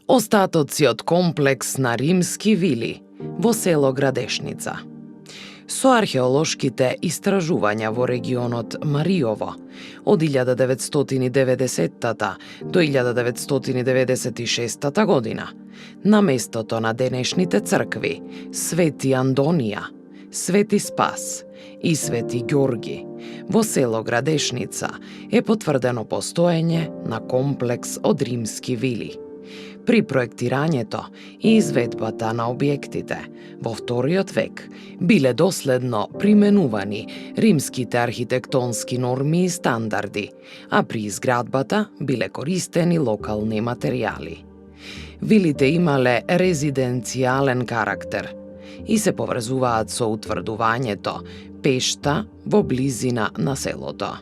Остатоци од комплекс на римски вили во село Градешница. Со археолошките истражувања во регионот Мариово од 1990 до 1996 година, на местото на денешните цркви Свети Андонија, Свети Спас и Свети Ѓорги, во село Градешница е потврдено постоење на комплекс од римски вили. При проектирањето и изведбата на објектите во вториот век биле доследно применувани римските архитектонски норми и стандарди, а при изградбата биле користени локални материјали. Вилите имале резиденцијален карактер и се поврзуваат со утврдувањето пешта во близина на селото.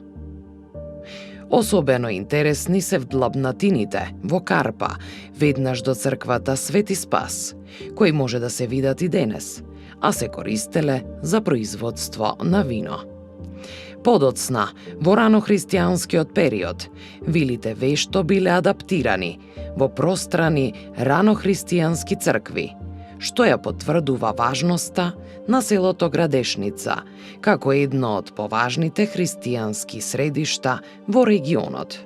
Особено интересни се вдлабнатините во Карпа, веднаш до црквата Свети Спас, кои може да се видат и денес, а се користеле за производство на вино. Подоцна, во ранохристијанскиот период, вилите вешто биле адаптирани во пространи ранохристијански цркви, што ја потврдува важноста на селото Градешница како едно од поважните христијански средишта во регионот.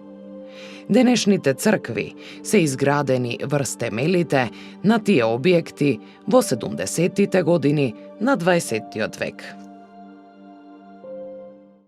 Денешните цркви се изградени врз темелите на тие објекти во 70-тите години на 20-тиот век.